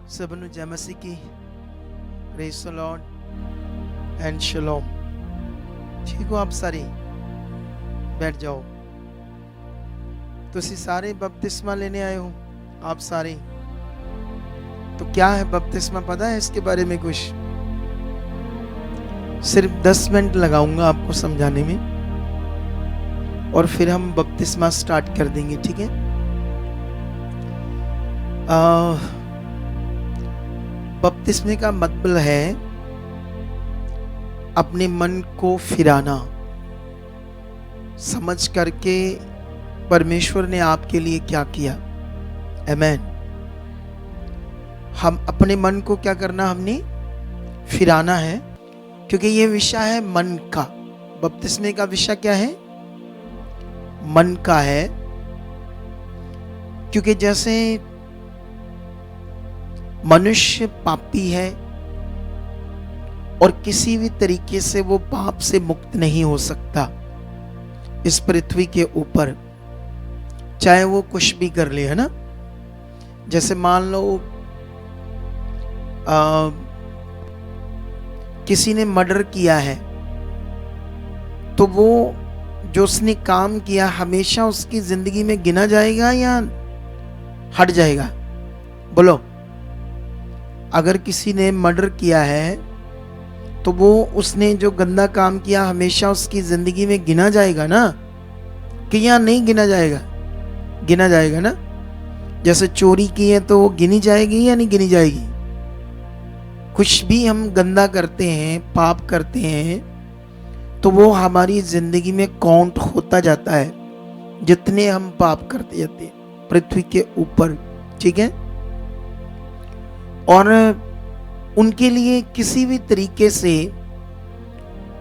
सबनु जय मसीह की। Praise the Lord and shalom. ठीक हो आप सारे? बैठ जाओ। तुसी सारे बपतिस्मा लेने आए हो आप सारे? तो क्या है बपतिस्मा, पता है इसके बारे में कुछ? सिर्फ 10 मिनट लगाऊंगा आपको समझाने में और फिर हम बपतिस्मा स्टार्ट कर देंगे, ठीक है? बपतिस्मे का मतलब है अपने मन को फिराना, समझ करके परमेश्वर ने आपके लिए क्या किया। आमेन। हम अपने मन को क्या करना, हमने फिराना है, क्योंकि ये विषय है मन का। बपतिस्मे का विषय क्या है? मन का है। क्योंकि जैसे मनुष्य पापी है और किसी भी तरीके से वो पाप से मुक्त नहीं हो सकता इस पृथ्वी के ऊपर, चाहे वो कुछ भी कर ले, है ना? जैसे मान लो किसी ने मर्डर किया है, तो वो जो उसने काम किया हमेशा उसकी जिंदगी में गिना जाएगा या हट जाएगा? बोलो। अगर किसी ने मर्डर किया है तो वो उसने जो गंदा काम किया हमेशा उसकी जिंदगी में गिना जाएगा ना, कि या नहीं गिना जाएगा? गिना जाएगा ना। जैसे चोरी की है तो वो गिनी जाएगी या नहीं गिनी जाएगी? कुछ भी हम गंदा करते हैं, पाप करते हैं, तो वो हमारी जिंदगी में काउंट होता जाता है जितने हम पाप करते जाते हैं पृथ्वी के ऊपर, ठीक है? और उनके लिए किसी भी तरीके से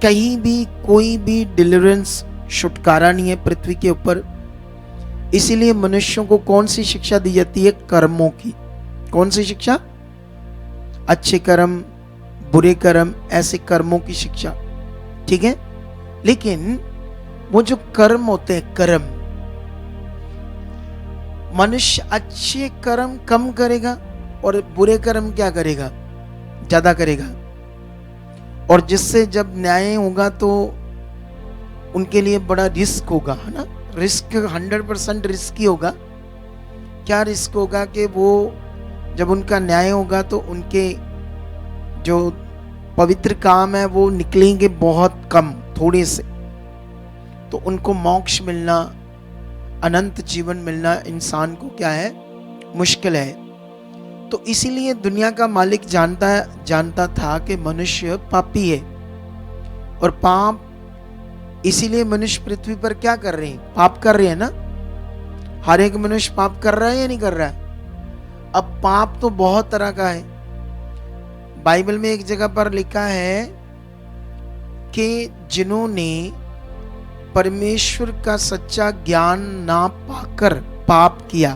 कहीं भी कोई भी डिलीवरेंस, छुटकारा नहीं है पृथ्वी के ऊपर। इसीलिए मनुष्यों को कौन सी शिक्षा दी जाती है? कर्मों की। कौन सी शिक्षा? अच्छे कर्म, बुरे कर्म, ऐसे कर्मों की शिक्षा, ठीक है? लेकिन वो जो कर्म होते हैं, कर्म, मनुष्य अच्छे कर्म कम करेगा और बुरे कर्म क्या करेगा? ज्यादा करेगा। और जिससे जब न्याय होगा तो उनके लिए बड़ा रिस्क होगा, है ना? रिस्क 100% रिस्की होगा। क्या रिस्क होगा कि वो जब उनका न्याय होगा तो उनके जो पवित्र काम है वो निकलेंगे बहुत कम, थोड़े से, तो उनको मोक्ष मिलना, अनंत जीवन मिलना इंसान को क्या है? मुश्किल है। तो इसीलिए दुनिया का मालिक जानता था कि मनुष्य पापी है और पाप, इसीलिए मनुष्य पृथ्वी पर क्या कर रहे हैं? पाप कर रहे हैं ना। हर एक मनुष्य पाप कर रहा है या नहीं कर रहा है? अब पाप तो बहुत तरह का है। बाइबल में एक जगह पर लिखा है कि जिन्होंने परमेश्वर का सच्चा ज्ञान ना पाकर पाप किया,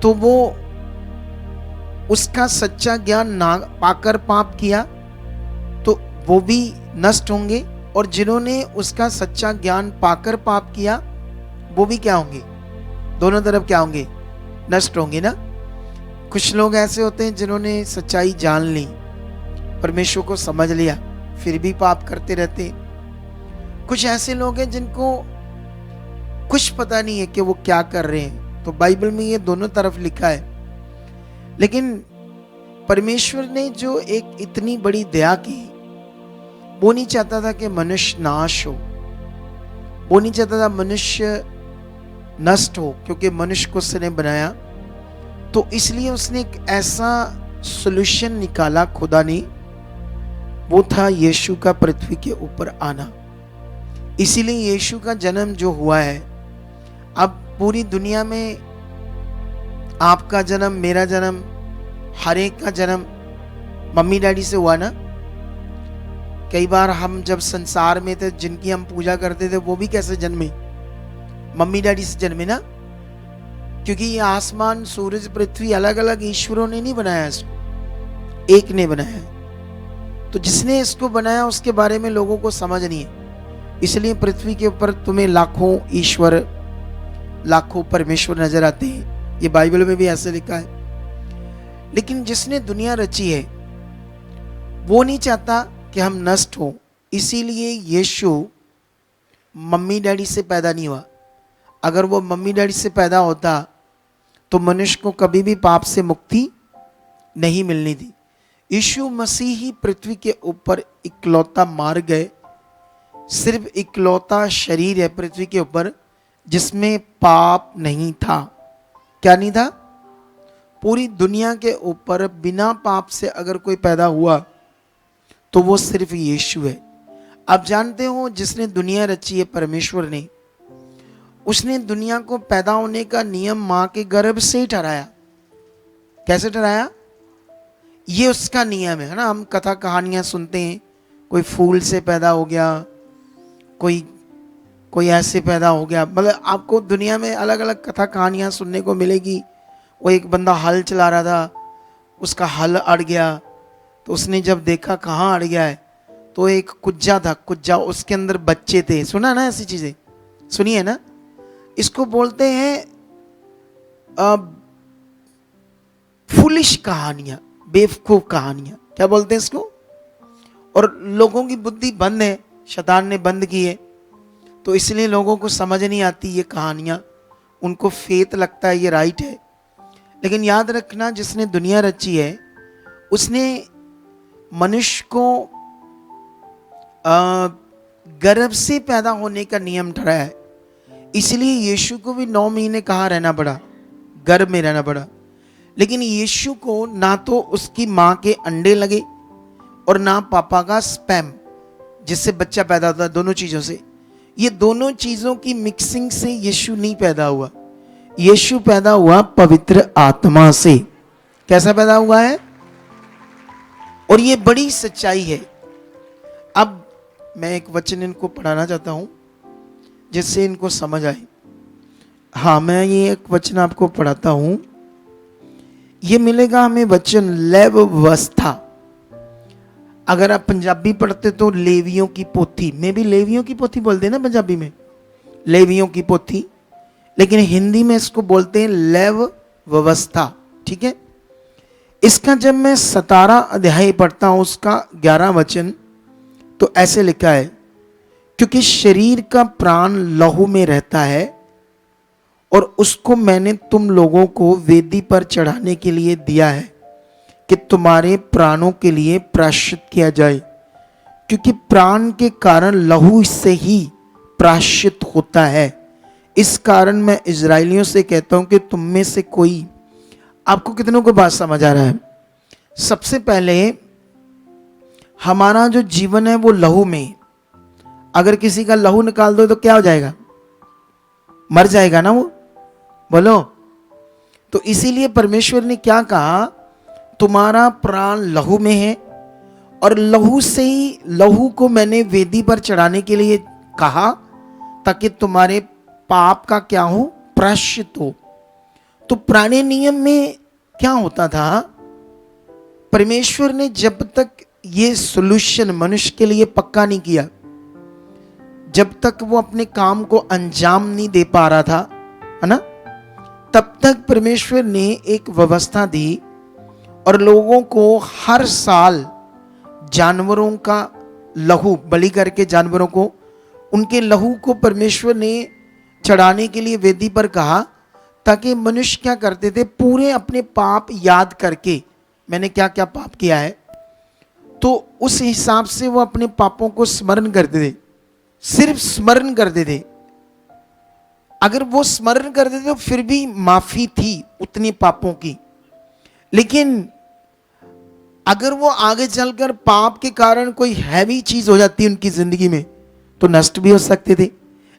तो वो उसका सच्चा ज्ञान ना पाकर पाप किया तो वो भी नष्ट होंगे, और जिन्होंने उसका सच्चा ज्ञान पाकर पाप किया वो भी क्या होंगे? दोनों तरफ क्या होंगे? नष्ट होंगे ना। कुछ लोग ऐसे होते हैं जिन्होंने सच्चाई जान ली, परमेश्वर को समझ लिया, फिर भी पाप करते रहते हैं। कुछ ऐसे लोग हैं जिनको कुछ पता नहीं है कि वो क्या कर रहे हैं। तो बाइबल में ये दोनों तरफ लिखा है। लेकिन परमेश्वर ने जो एक इतनी बड़ी दया की, वो नहीं चाहता था कि मनुष्य नाश हो, वो नहीं चाहता था मनुष्य नष्ट हो, क्योंकि मनुष्य को उसने बनाया। तो इसलिए उसने एक ऐसा सॉल्यूशन निकाला खुदा ने, वो था यीशु का पृथ्वी के ऊपर आना। इसीलिए यीशु का जन्म जो हुआ है, अब पूरी दुनिया में आपका जन्म, मेरा जन्म, हर एक का जन्म मम्मी डैडी से हुआ ना। कई बार हम जब संसार में थे, जिनकी हम पूजा करते थे, वो भी कैसे जन्मे? मम्मी डैडी से जन्मे ना। क्योंकि ये आसमान, सूरज, पृथ्वी अलग अलग ईश्वरों ने नहीं बनाया इसको, एक ने बनाया। तो जिसने इसको बनाया उसके बारे में लोगों को समझ नहीं है। इसलिए पृथ्वी के ऊपर तुम्हें लाखों ईश्वर, लाखों परमेश्वर नजर आते हैं। ये बाइबल में भी ऐसे लिखा है। लेकिन जिसने दुनिया रची है वो नहीं चाहता कि हम नष्ट हो। इसीलिए यीशु मम्मी डैडी से पैदा नहीं हुआ। अगर वो मम्मी डैडी से पैदा होता तो मनुष्य को कभी भी पाप से मुक्ति नहीं मिलनी थी। यीशु मसीह ही पृथ्वी के ऊपर इकलौता मार्ग है, सिर्फ इकलौता शरीर है पृथ्वी के ऊपर जिसमें पाप नहीं था। क्या नहीं था? पूरी दुनिया के ऊपर बिना पाप से अगर कोई पैदा हुआ तो वो सिर्फ यीशु है। आप जानते हो जिसने दुनिया रची है परमेश्वर ने, उसने दुनिया को पैदा होने का नियम मां के गर्भ से ही ठहराया। कैसे ठहराया? ये उसका नियम है ना। हम कथा कहानियां सुनते हैं, कोई फूल से पैदा हो गया, कोई ऐसे पैदा हो गया। मतलब आपको दुनिया में अलग अलग कथा कहानियां सुनने को मिलेगी। वो एक बंदा हल चला रहा था, उसका हल अड़ गया, तो उसने जब देखा कहाँ अड़ गया है तो एक कुज्जा था, कुज्जा, उसके अंदर बच्चे थे। सुना ना ऐसी चीजें? सुनिए ना। इसको बोलते हैं फुलिश कहानियां, बेवकूफ कहानियां। क्या बोलते हैं इसको? और लोगों की बुद्धि बंद है, शैतान ने बंद की है, तो इसलिए लोगों को समझ नहीं आती ये कहानियां। उनको फेथ लगता है ये राइट है। लेकिन याद रखना, जिसने दुनिया रची है उसने मनुष्य को गर्भ से पैदा होने का नियम ठहराया है। इसलिए यीशु को भी 9 महीने कहाँ रहना पड़ा? गर्भ में रहना पड़ा। लेकिन यीशु को ना तो उसकी माँ के अंडे लगे और ना पापा का स्पर्म जिससे बच्चा पैदा होता है, दोनों चीजों से। ये दोनों चीजों की मिक्सिंग से यीशु नहीं पैदा हुआ। यीशु पैदा हुआ पवित्र आत्मा से। कैसा पैदा हुआ है? और ये बड़ी सच्चाई है। अब मैं एक वचन इनको पढ़ाना चाहता हूं जिससे इनको समझ आए। हाँ, मैं ये एक वचन आपको पढ़ाता हूं। ये मिलेगा हमें वचन लेव्यवस्था। अगर आप पंजाबी पढ़ते तो लेवियों की पोथी में भी लेवियों की पोथी बोलते हैं ना पंजाबी में, लेवियों की पोथी। लेकिन हिंदी में इसको बोलते हैं लेव्यवस्था। ठीक है। इसका जब मैं 17 अध्याय पढ़ता हूं उसका 11 वचन, तो ऐसे लिखा है, क्योंकि शरीर का प्राण लहू में रहता है और उसको मैंने तुम लोगों को वेदी पर चढ़ाने के लिए दिया है कि तुम्हारे प्राणों के लिए प्रायश्चित किया जाए, क्योंकि प्राण के कारण लहू से ही प्रायश्चित होता है। इस कारण मैं इजराइलियों से कहता हूं कि तुम में से कोई, आपको कितनों को बात समझ आ रहा है? सबसे पहले हमारा जो जीवन है वो लहू में। अगर किसी का लहू निकाल दो तो क्या हो जाएगा? मर जाएगा ना वो। बोलो। तो इसीलिए परमेश्वर ने क्या कहा? तुम्हारा प्राण लहू में है और लहू से ही, लहू को मैंने वेदी पर चढ़ाने के लिए कहा ताकि तुम्हारे पाप का क्या हो? प्रायश्चित हो। तो पुराने नियम में क्या होता था? परमेश्वर ने जब तक ये सॉल्यूशन मनुष्य के लिए पक्का नहीं किया, जब तक वो अपने काम को अंजाम नहीं दे पा रहा था, है ना, तब तक परमेश्वर ने एक व्यवस्था दी और लोगों को हर साल जानवरों का लहू बलि करके, जानवरों को, उनके लहू को परमेश्वर ने चढ़ाने के लिए वेदी पर कहा, ताकि मनुष्य क्या करते थे? पूरे अपने पाप याद करके, मैंने क्या क्या पाप किया है, तो उस हिसाब से वो अपने पापों को स्मरण करते थे। सिर्फ स्मरण करते थे। अगर वो स्मरण करते थे तो फिर भी माफी थी उतने पापों की। लेकिन अगर वो आगे चलकर पाप के कारण कोई हैवी चीज हो जाती है उनकी जिंदगी में, तो नष्ट भी हो सकते थे।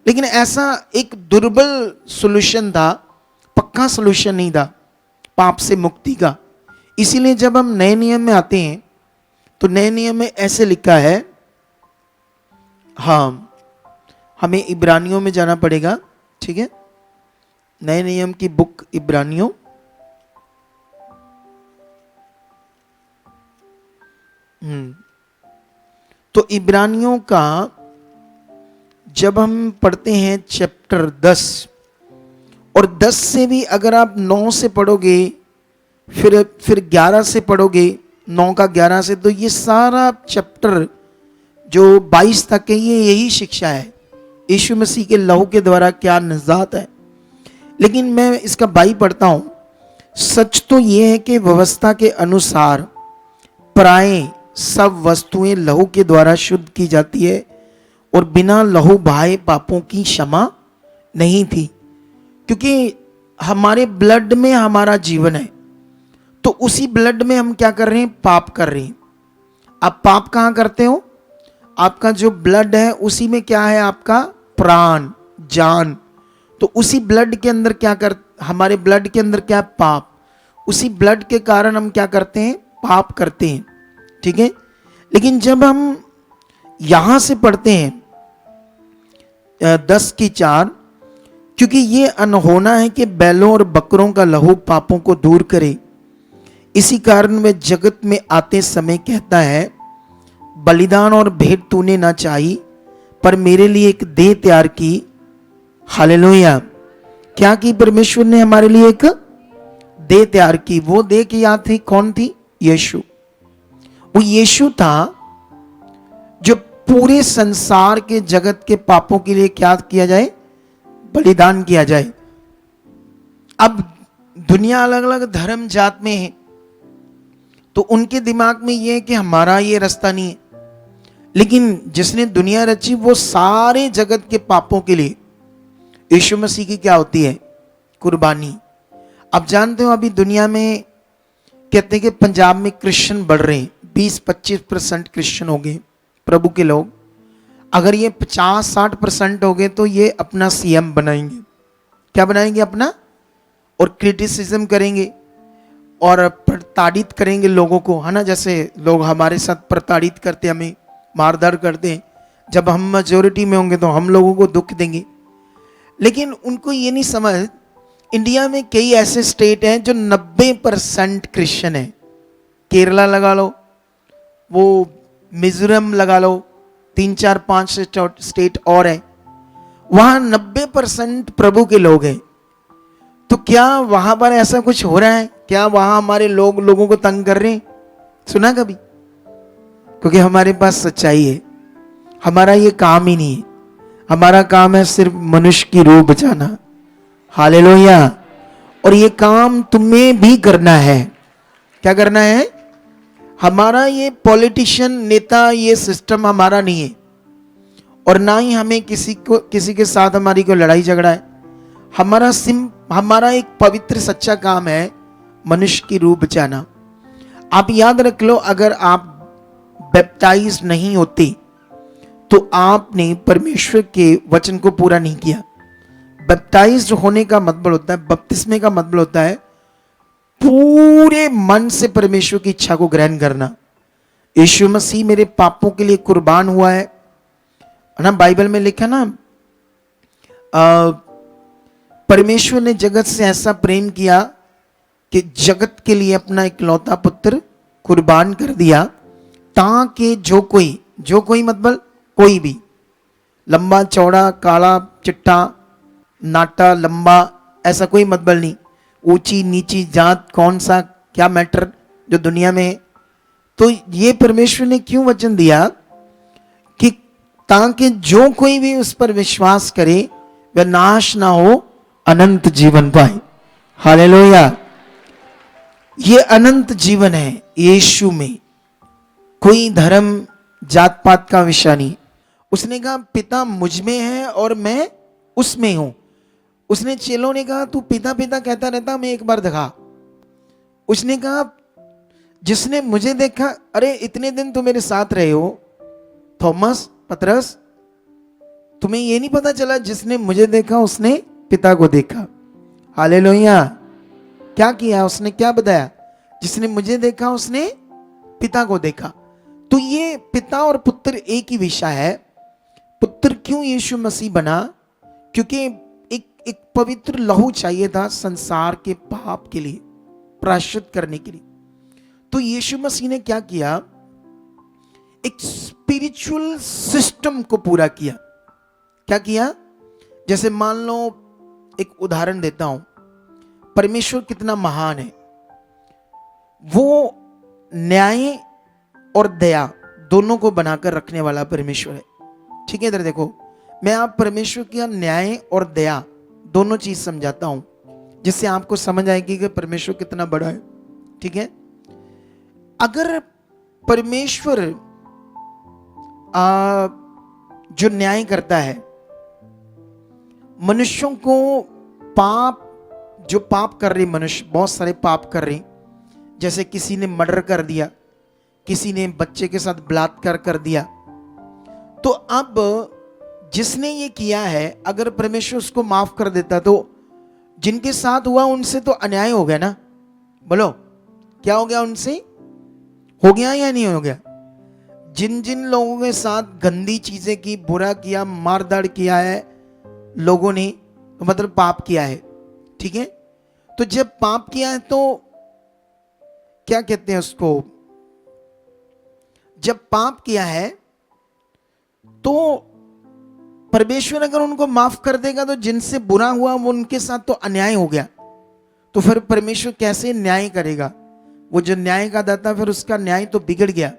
लेकिन ऐसा एक दुर्बल सॉल्यूशन था, पक्का सॉल्यूशन नहीं था पाप से मुक्ति का। इसीलिए जब हम नए नियम में आते हैं तो नए नियम में ऐसे लिखा है, हाँ, हमें इब्रानियों में जाना पड़ेगा। ठीक है, नए नियम की बुक इब्रानियों, तो इब्रानियों का जब हम पढ़ते हैं चैप्टर 10, और 10 से भी अगर आप 9 से पढ़ोगे फिर 11 से पढ़ोगे, 9 का 11 से, तो ये सारा चैप्टर जो 22 तक है ये यही शिक्षा है, यीशु मसीह के लहू के द्वारा क्या निजात है। लेकिन मैं इसका 22 पढ़ता हूं। सच तो ये है कि व्यवस्था के अनुसार प्राय सब वस्तुएं लहू के द्वारा शुद्ध की जाती है, और बिना लहू बहाए पापों की क्षमा नहीं थी। क्योंकि हमारे ब्लड में हमारा जीवन है, तो उसी ब्लड में हम क्या कर रहे हैं, पाप कर रहे हैं। आप पाप कहाँ करते हो, आपका जो ब्लड है उसी में क्या है, आपका प्राण, जान। तो उसी ब्लड के अंदर क्या कर, हमारे ब्लड के अंदर क्या है, पाप। उसी ब्लड के कारण हम क्या करते हैं, पाप करते हैं, ठीक है। लेकिन जब हम यहां से पढ़ते हैं 10 की 4, क्योंकि ये अनहोना है कि बैलों और बकरों का लहू पापों को दूर करे, इसी कारण वह जगत में आते समय कहता है, बलिदान और भेंट तूने ना चाही, पर मेरे लिए एक देह तैयार की। हालेलुया। क्या की परमेश्वर ने हमारे लिए, एक देह तैयार की। वो देह की याद थी, कौन थी, यीशु। वो यीशु था जो पूरे संसार के जगत के पापों के लिए क्या किया जाए, बलिदान किया जाए। अब दुनिया अलग अलग धर्म जात में है, तो उनके दिमाग में यह है कि हमारा ये रास्ता नहीं है। लेकिन जिसने दुनिया रची वो सारे जगत के पापों के लिए यीशु मसीह की क्या होती है, कुर्बानी। अब जानते हो अभी दुनिया में कहते हैं कि पंजाब में क्रिश्चियन बढ़ रहे हैं, 20-25% क्रिश्चियन हो गए प्रभु के लोग। अगर ये 50-60% हो गए तो ये अपना सीएम बनाएंगे। क्या बनाएंगे, अपना, और क्रिटिसिज्म करेंगे और प्रताड़ित करेंगे लोगों को, है ना। जैसे लोग हमारे साथ प्रताड़ित करते, हमें मारधाड़ करते हैं, जब हम मेजोरिटी में होंगे तो हम लोगों को दुख देंगे। लेकिन उनको ये नहीं समझ, इंडिया में कई ऐसे स्टेट हैं जो 90% क्रिश्चियन है। केरला लगा लो, वो मिजोरम लगा लो, 3-4-5 स्टेट और है, वहां 90% प्रभु के लोग हैं। तो क्या वहां पर ऐसा कुछ हो रहा है, क्या वहां हमारे लोगों को तंग कर रहे हैं, सुना कभी? क्योंकि हमारे पास सच्चाई है, हमारा ये काम ही नहीं है। हमारा काम है सिर्फ मनुष्य की रूह बचाना। हालेलुया। और ये काम तुम्हें भी करना है। क्या करना है? हमारा ये पॉलिटिशियन, नेता, ये सिस्टम हमारा नहीं है, और ना ही हमें किसी के साथ हमारी कोई लड़ाई झगड़ा है। हमारा एक पवित्र सच्चा काम है मनुष्य की रूह बचाना। आप याद रख लो, अगर आप बैप्टाइज नहीं होते तो आपने परमेश्वर के वचन को पूरा नहीं किया। बैप्टाइज्ड होने का मतलब होता है, बपतिस्मे का मतलब होता है पूरे मन से परमेश्वर की इच्छा को ग्रहण करना। यीशु मसीह मेरे पापों के लिए कुर्बान हुआ है ना। बाइबल में लिखा ना, परमेश्वर ने जगत से ऐसा प्रेम किया कि जगत के लिए अपना इकलौता पुत्र कुर्बान कर दिया, ताकि जो कोई मतलब कोई भी, लंबा चौड़ा, काला चिट्टा, नाटा लंबा, ऐसा कोई मतलब नहीं, ऊंची नीची जात, कौन सा क्या मैटर जो दुनिया में है। तो ये परमेश्वर ने क्यों वचन दिया कि ताकि जो कोई भी उस पर विश्वास करे वह नाश ना हो, अनंत जीवन पाए। हालेलुया। ये अनंत जीवन है यीशु में, कोई धर्म जात पात का विषय नहीं। उसने कहा पिता मुझ में है और मैं उसमें हूं। उसने चेलों ने कहा तू पिता पिता कहता रहता, मैं एक बार दिखा। उसने कहा जिसने मुझे देखा, अरे इतने दिन तुम मेरे साथ रहे हो थॉमस, पतरस, तुम्हें ये नहीं पता चला जिसने मुझे देखा उसने पिता को देखा। हालेलुया। क्या किया उसने, क्या बताया? जिसने मुझे देखा उसने पिता को देखा। तो ये पिता और पुत्र एक ही विषय है। पुत्र क्यों यीशु मसीह बना? क्योंकि एक पवित्र लहू चाहिए था संसार के पाप के लिए, प्रायश्चित करने के लिए। तो यीशु मसीह ने क्या किया? एक स्पिरिचुअल सिस्टम को पूरा किया। क्या किया? जैसे मान लो, एक उदाहरण देता हूं, परमेश्वर कितना महान है। वो न्याय और दया दोनों को बनाकर रखने वाला परमेश्वर है। ठीक है, इधर देखो, मैं आप परमेश्वर का न्याय और दया दोनों चीज समझाता हूं, जिससे आपको समझ आएगी कि परमेश्वर कितना बड़ा है। ठीक है, अगर परमेश्वर जो न्याय करता है, मनुष्यों को जो पाप कर रहे मनुष्य, बहुत सारे पाप कर रहे, जैसे किसी ने मर्डर कर दिया, किसी ने बच्चे के साथ बलात्कार कर दिया, तो अब जिसने ये किया है अगर परमेश्वर उसको माफ कर देता तो जिनके साथ हुआ उनसे तो अन्याय हो गया ना। बोलो, क्या हो गया? उनसे हो गया या नहीं हो गया? जिन जिन लोगों के साथ गंदी चीजें की, बुरा किया, मारधाड़ किया है लोगों ने, तो मतलब पाप किया है। ठीक है, तो जब पाप किया है तो क्या कहते हैं उसको, जब पाप किया है तो परमेश्वर अगर उनको माफ कर देगा तो जिनसे बुरा हुआ वो उनके साथ तो अन्याय हो गया, तो फिर परमेश्वर कैसे न्याय करेगा? वो जो न्याय का दाता, फिर उसका न्याय तो बिगड़ गया।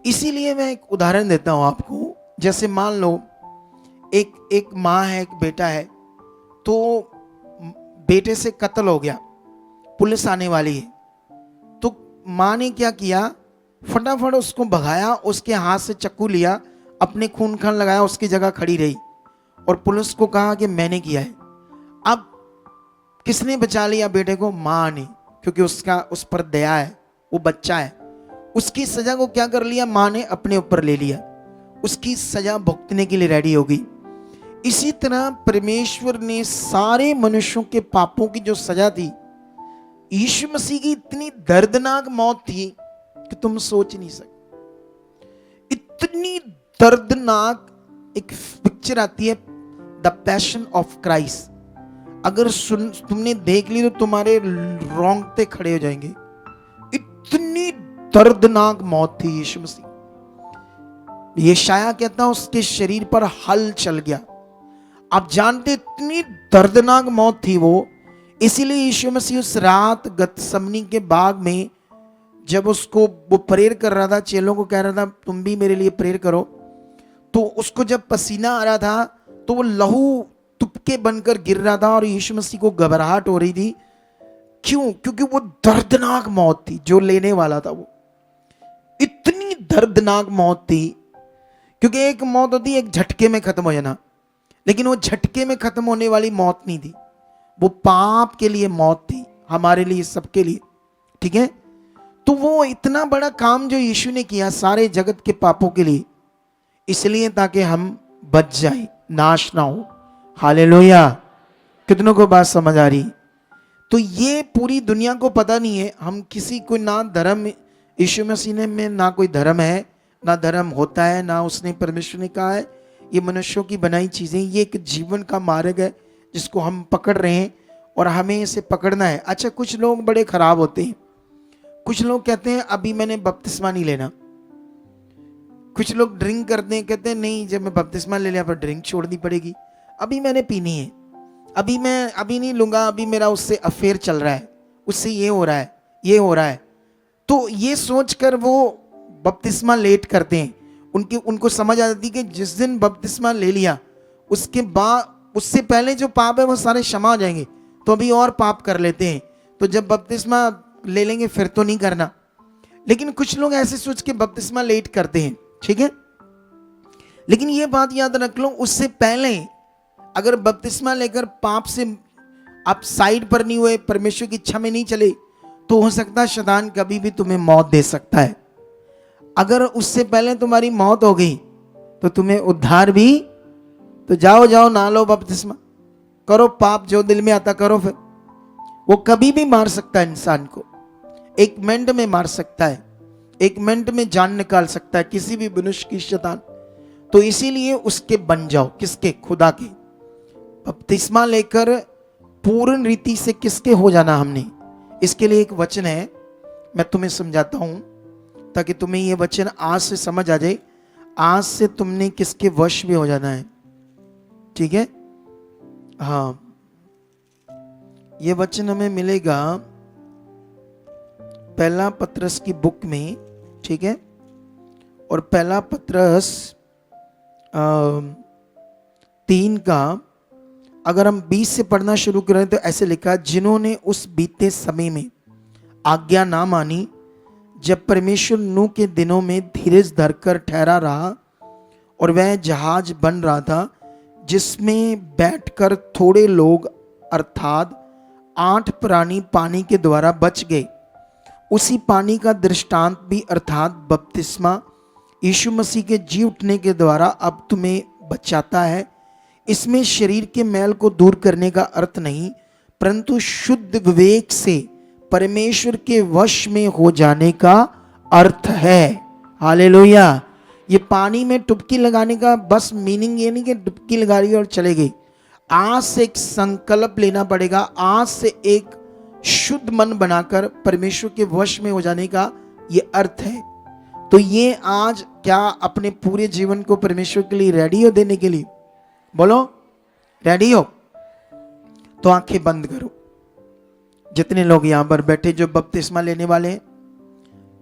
इसीलिए मैं एक उदाहरण देता हूं आपको। जैसे मान लो एक माँ है, एक बेटा है, तो बेटे से कत्ल हो गया, पुलिस आने वाली है, तो माँ ने क्या किया, फटाफट उसको भगाया, उसके हाथ से चाकू लिया, अपने खून खान लगाया, उसकी जगह खड़ी रही और पुलिस को कहा कि मैंने किया है। अब किसने बचा लिया बेटे को? माँ ने, क्योंकि उस पर दया है, वो बच्चा है। उसकी सजा को क्या कर लिया? माँ ने अपने ऊपर ले लिया, उसकी सजा भुगतने के लिए रेडी हो गई। इसी तरह परमेश्वर ने सारे मनुष्यों के पापों की जो सजा थी, यीशु मसीह की इतनी दर्दनाक मौत थी कि तुम सोच नहीं सकते। इतनी दर्दनाक एक पिक्चर आती है, द पैशन ऑफ क्राइस्ट। अगर तुमने देख ली तो तुम्हारे रोंगटे खड़े हो जाएंगे। इतनी दर्दनाक मौत थी यीशु मसीह। यशायाह कहता है उसके शरीर पर हल चल गया। आप जानते इतनी दर्दनाक मौत थी वो। इसीलिए यीशु मसीह उस रात गतसमनी के बाग में जब उसको वो प्रेयर कर रहा था, चेलों को कह रहा था तुम भी मेरे लिए प्रेयर करो, तो उसको जब पसीना आ रहा था तो वो लहू तुपके बनकर गिर रहा था और यीशु मसीह को घबराहट हो रही थी। क्यों? क्योंकि वो दर्दनाक मौत थी जो लेने वाला था। वो इतनी दर्दनाक मौत थी, क्योंकि एक मौत होती है एक झटके में खत्म हो जाना, लेकिन वो झटके में खत्म होने वाली मौत नहीं थी, वो पाप के लिए मौत थी, हमारे लिए, सबके लिए। ठीक है, तो वो इतना बड़ा काम जो यीशु ने किया सारे जगत के पापों के लिए, इसलिए ताकि हम बच जाए, नाश ना हो। हालेलुया! कितनों को बात समझ आ रही? तो ये पूरी दुनिया को पता नहीं है। हम किसी को ना धर्म, यीशु मसीह ने में ना कोई धर्म है, ना धर्म होता है, ना उसने, परमेश्वर ने कहा है ये मनुष्यों की बनाई चीजें, ये एक जीवन का मार्ग है जिसको हम पकड़ रहे हैं और हमें इसे पकड़ना है। अच्छा, कुछ लोग बड़े खराब होते हैं। कुछ लोग कहते हैं अभी मैंने बपतिस्मा नहीं लेना। कुछ लोग ड्रिंक करते हैं, कहते हैं नहीं जब मैं बपतिस्मा ले लिया पर ड्रिंक छोड़नी पड़ेगी, अभी मैंने पीनी है, अभी मैं अभी नहीं लूंगा, अभी मेरा उससे अफेयर चल रहा है, उससे ये हो रहा है, ये हो रहा है। तो ये सोचकर वो बपतिस्मा लेट करते हैं। उनको समझ आ जाती है कि जिस दिन बपतिस्मा ले लिया उसके बाद, उससे पहले जो पाप है वो सारे क्षमा हो जाएंगे, तो अभी और पाप कर लेते हैं, तो जब बपतिस्मा ले लेंगे फिर तो नहीं करना। लेकिन कुछ लोग ऐसे सोच के बपतिस्मा लेट करते हैं। ठीक है, लेकिन ये बात याद रख लो, उससे पहले अगर बपतिस्मा लेकर पाप से आप साइड पर नहीं हुए, परमेश्वर की इच्छा में नहीं चले, तो हो सकता है शैतान कभी भी तुम्हें मौत दे सकता है। अगर उससे पहले तुम्हारी मौत हो गई तो तुम्हें उद्धार भी, तो जाओ ना लो बपतिस्मा, करो पाप जो दिल में आता करो। फिर वो कभी भी मार सकता है इंसान को, एक मिनट में मार सकता है, एक मिनट में जान निकाल सकता है किसी भी मनुष्य की शैतान। तो इसीलिए उसके बन जाओ, किसके? खुदा के। बपतिस्मा लेकर पूर्ण रीति से किसके हो जाना हमने, इसके लिए एक वचन है, मैं तुम्हें समझाता हूं ताकि तुम्हें ये वचन आज से समझ आ जाए। आज से तुमने किसके वश में हो जाना है। ठीक है, हाँ, ये वचन हमें मिलेगा पहला पत्रस की बुक में, ठीक है, और पहला पत्रस 3 का अगर हम 20 से पढ़ना शुरू करें तो ऐसे लिखा, जिन्होंने उस बीते समय में आज्ञा ना मानी, जब परमेश्वर नूह के दिनों में धीरज धरकर ठहरा रहा और वह जहाज बन रहा था जिसमें बैठकर थोड़े लोग अर्थात 8 प्राणी पानी के द्वारा बच गए। उसी पानी का दृष्टांत भी अर्थात बपतिस्मा यीशु मसीह के जी उठने के द्वारा अब तुम्हें बचाता है। इसमें शरीर के मैल को दूर करने का अर्थ नहीं, परंतु शुद्ध विवेक से परमेश्वर के वश में हो जाने का अर्थ है। हालेलुया। ये पानी में डुबकी लगाने का बस मीनिंग ये नहीं कि डुबकी लगा रही और चले गई। आज से एक संकल्प लेना पड़ेगा, आज से एक शुद्ध मन बनाकर परमेश्वर के वश में हो जाने का ये अर्थ है। तो ये आज क्या अपने पूरे जीवन को परमेश्वर के लिए रेडी हो देने के लिए? बोलो रेडी हो? तो आंखें बंद करो। जितने लोग यहां पर बैठे जो बपतिस्मा लेने वाले हैं,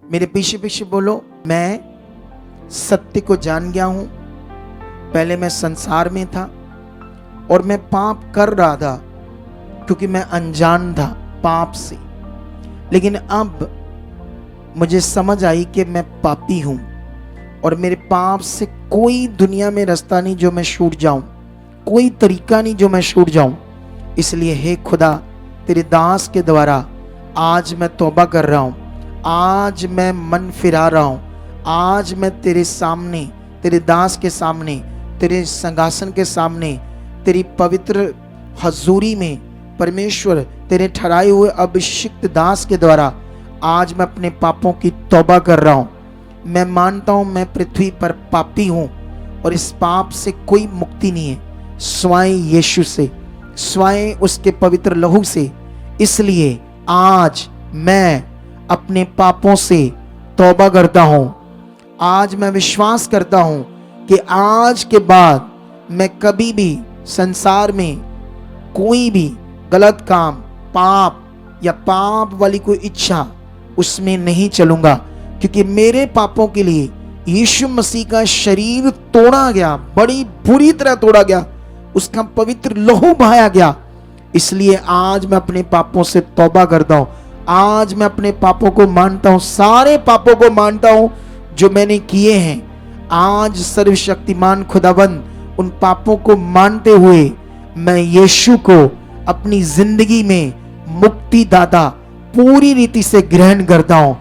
मेरे पीछे पीछे बोलो, मैं सत्य को जान गया हूं। पहले मैं संसार में था और मैं पाप कर रहा था क्योंकि मैं अनजान था पाप से, लेकिन अब मुझे समझ आई कि मैं पापी हूं और मेरे पाप से कोई दुनिया में रास्ता नहीं जो मैं छूट जाऊं, कोई तरीका नहीं जो मैं छूट जाऊं। इसलिए हे खुदा, तेरे दास के द्वारा आज मैं तौबा कर रहा हूं, आज मैं मन फिरा रहा हूं, आज मैं तेरे सामने, तेरे दास के सामने, तेरे संगासन के सामने, तेरी पवित्र हजूरी में परमेश्वर तेरे ठहराए हुए अभिषिक्त दास के द्वारा आज मैं अपने पापों की तौबा कर रहा हूं। मैं मानता हूं मैं पृथ्वी पर पापी हूं और इस पाप से कोई मुक्ति नहीं है स्वयं यीशु से, स्वयं उसके पवित्र लहू से। इसलिए आज मैं अपने पापों से तौबा करता हूं। आज मैं विश्वास करता हूं कि आज के बाद मैं कभी भी संसार में कोई भी गलत काम, पाप या पाप वाली कोई इच्छा उसमें नहीं चलूंगा, क्योंकि मेरे पापों के लिए यीशु मसीह का शरीर तोड़ा गया, बड़ी बुरी तरह तोड़ा गया, उसका पवित्र लहू बहाया गया। इसलिए आज मैं अपने पापों से तौबा करता हूं। आज मैं अपने पापों को मानता हूं, सारे पापों को मानता हूं जो मैंने किए हैं। आज सर्वशक्तिमान खुदाबंद उन पापों को मानते हुए मैं यीशु को अपनी जिंदगी में मुक्तिदाता पूरी रीति से ग्रहण करता हूं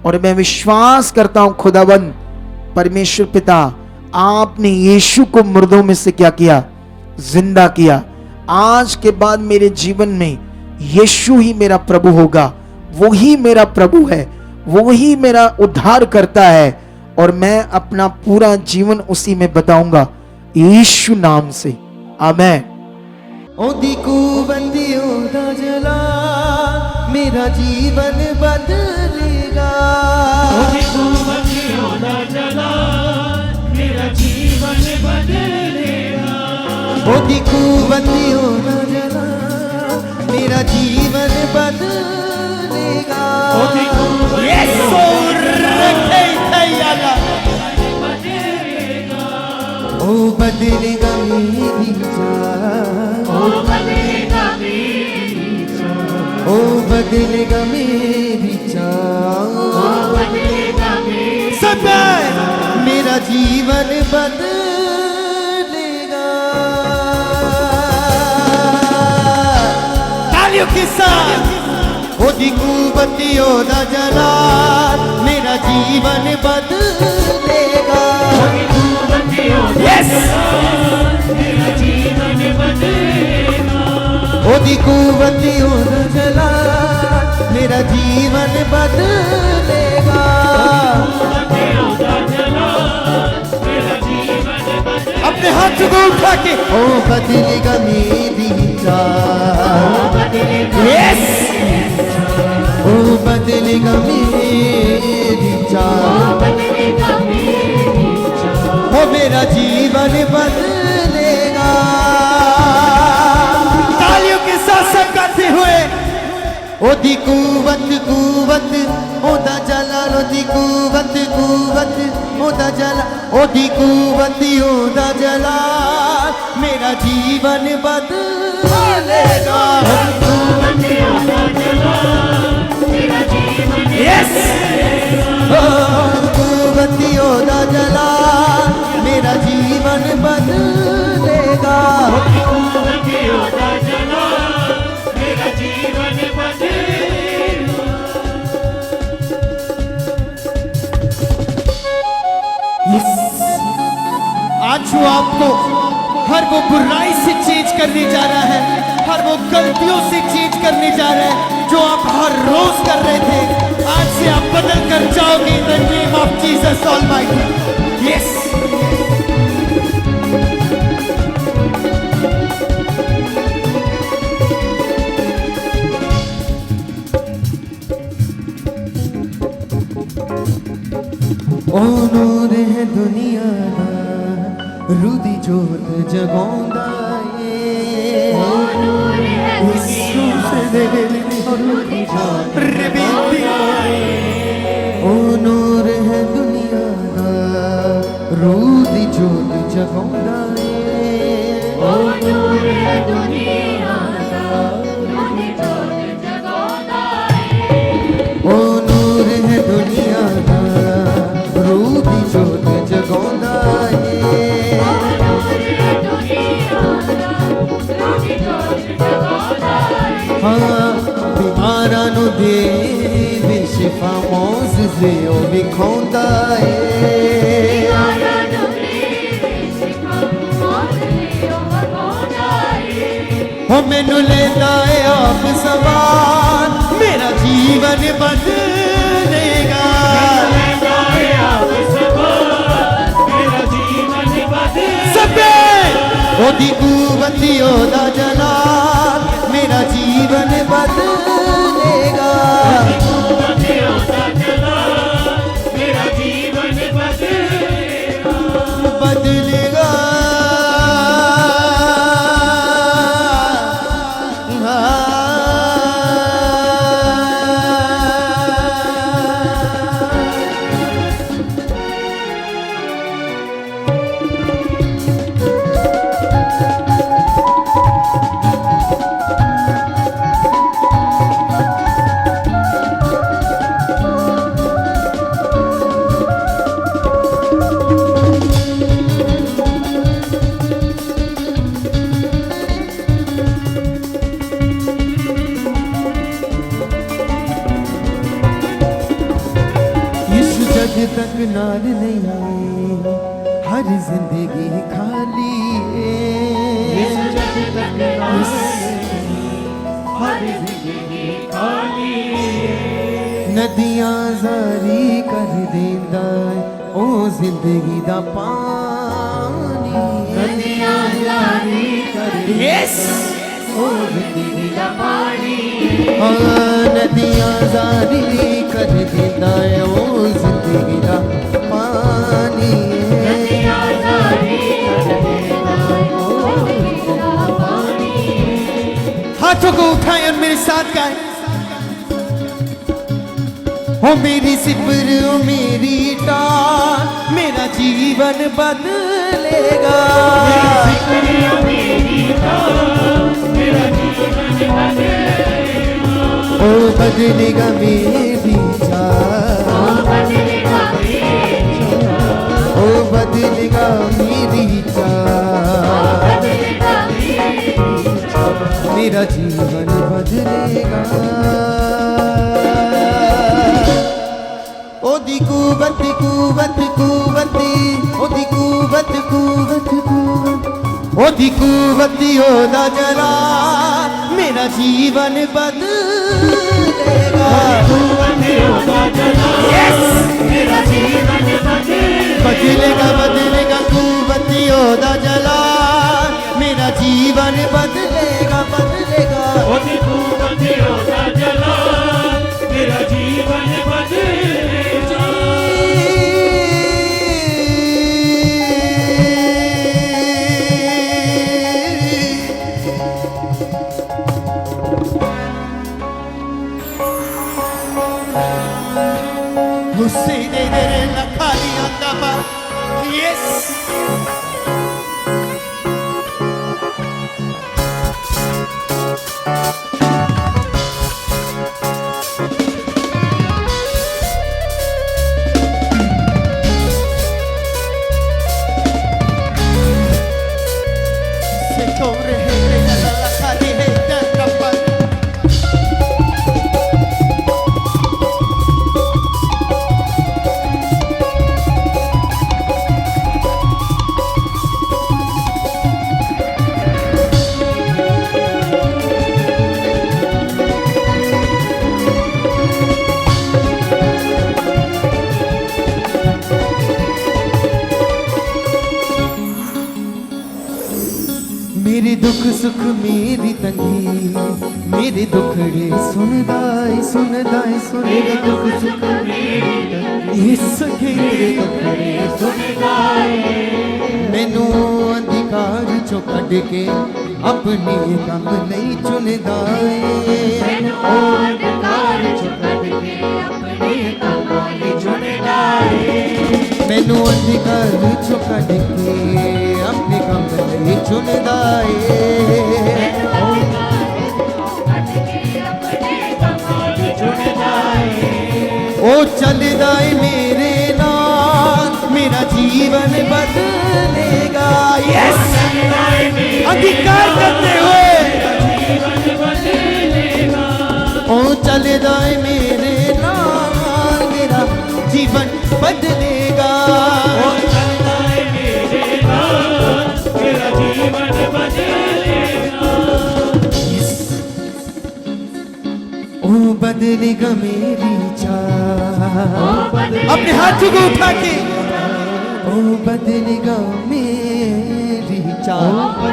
और मैं विश्वास करता हूं खुदाबंद परमेश्वर पिता, आपने यीशु को मुर्दों में से क्या किया? जिंदा किया। आज के बाद मेरे जीवन में यीशु ही मेरा प्रभु होगा, वो ही मेरा प्रभु है, वो ही मेरा उद्धार करता है और मैं अपना पूरा जीवन उसी में बताऊंगा यीशु नाम से। आमीन। ओदी कुवतियों दा जला मेरा जीवन बदलेगा। ओदी कुवतियों दा जला मेरा जीवन बदलेगा। ओदी कुवतियों दा जला मेरा जीवन बदलेगा। ओदी कुवतियों ओ बदलेगा मेरी जान, ओ बदलेगा मेरी जान, ओ बदलेगा मेरी जान, ओ बदलेगा मेरी सब मेरा जीवन बदलेगा। तालियों के साथ ओदी कुवतियों दा जला मेरा जीवन बदलेगा। Yes! मेरा जीवन बदलेगा। ओदी कुवतियों दा जला मेरा जीवन बदलेगा। अपने हाथ को उठा के ओ बदलेगा मेरी जान। यस, ओ बदलेगा मेरी जान, ओ मेरा जीवन बदलेगा। तालियों के साथ सब गाते हुए ओदी कुवत कुवत ओदा जलाल ओदी कुवत कुवत ओदा जलाल ओदी कुवत ओदा जलाल मेरा जीवन बदलेगा यस कुवत ओदा जलाल मेरा जीवन बदलेगा आज जो आपको हर वो बुराई से चेंज करने जा रहा है, हर वो गलतियों से चेंज करने जा रहा है जो आप हर रोज कर रहे थे, आज से आप बदल कर जाओगे in the name of Jesus almighty. Yes ओ नूर है दुनिया दा रूदी जोत जगांदा ए ओ नूर है दुनिया दा रूदी जोत जगांदा ए ओ नूर है दुनिया दा रूदी जोत जगांदा ए ओ नूर है दुनिया दा रूदी जोत जगांदा ए बीमारां नूं देवे शिफा मौज़े ओ विखाउंदा ए ओ मैनू लेंदा ए आप सवार मेरा जीवन बदलेगा ओदी कुवत ओदा जलाल मेरा जीवन बदलेगा बदलेगा तक नाल नहीं हर जिंदगी खाली नदियां जारी कर देंदा ओ जिंदगी दा पानी नदियां जारी कर यस ओ जिंदगी दा पानी नदियां जारी कर देंदा ओ जिंदगी दा पानी नदियां जारी कर देंदा ओ जिंदगी दा पानी। हाथों को उठाएं और मेरे साथ गाएं ओ मेरी सिपर ओ मेरी टाल मेरा जीवन बदलेगा ओ बदलेगा मेरी चाल ओ बदलेगा मेरी चाल मेरा जीवन बदलेगा ओदी कुवत कुवत कुवत ओदी कुवत कुवत कुवत ओदी कुवत ओदा जलाल मेरा जीवन बदलेगा मेरा जीवन बदलेगा बदलेगा कुवत ओदा जलाल मेरा जीवन बदलेगा बदलेगा ओदी कुवत ओदा जलाल मेरा जीवन बदलेगा गुस्से दे दे लखाली आंदा पा यस से कोरे है लखाली है तपा मेरे दुख सुख मेरी तंगी मेरे दुखड़े सुनदाई सुनदाई मेरे सुनदाई दुख सुख मेरी तंगी ये सखे मेरे दुखड़े सुनदाए मैनू अंधिकार चो कढ के अपने कम नहीं चुनदाए मैनू अधिकार छुपड़ के अपने कमाल चुनदाए मैनू अंधिकार चो कढ के अपने कम नहीं चुनदाए ओ चलदा है मेरे नाल मेरा जीवन बदलेगा यस अंगीकार करते हुए ओ चलदा है मेरे नाल मेरा जीवन बदलेगा ओ बदलेगा मेरी चाह अपने हाथों को उठा के ओ बदलेगा मेरी चाह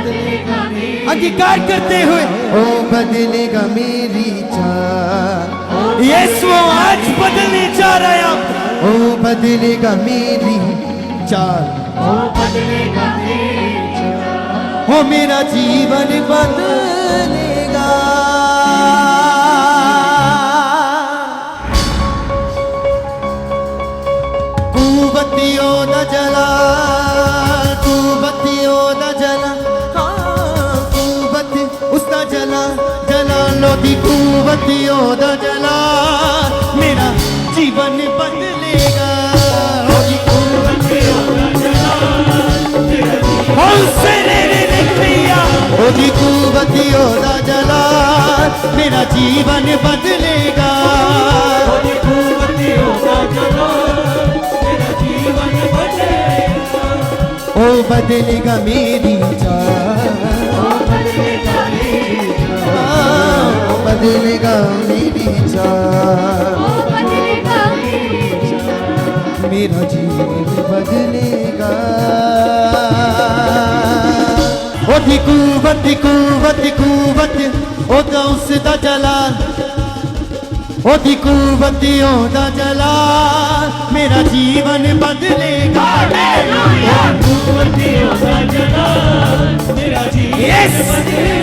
अंगीकार करते हुए ओ बदलेगा मेरी चाह यीशु आज बदलने जा रहा है आप ओ बदलेगा मेरी चाह ओ मेरा जीवन बदलेगा बत्तियों दा जला तू बत्तियों दा जला हाँ तू बत्ती उसका जला जला लो दी तू बत्तियों दा जला मेरा जीवन बदलेगा ओदी तू बत्तियों दा जला मेरा जीवन बदलेगा ओ बदलेगा मेरी चाह हाँ, बदलेगा मेरी चाह मेरा जीवन बदलेगा ओदी कुवत कुवत कुवत ओदा उसदा जलाल ओदी कुवत ओदा जलाल मेरा जीवन बदलेगा मेरा जीवन यस बदलेगा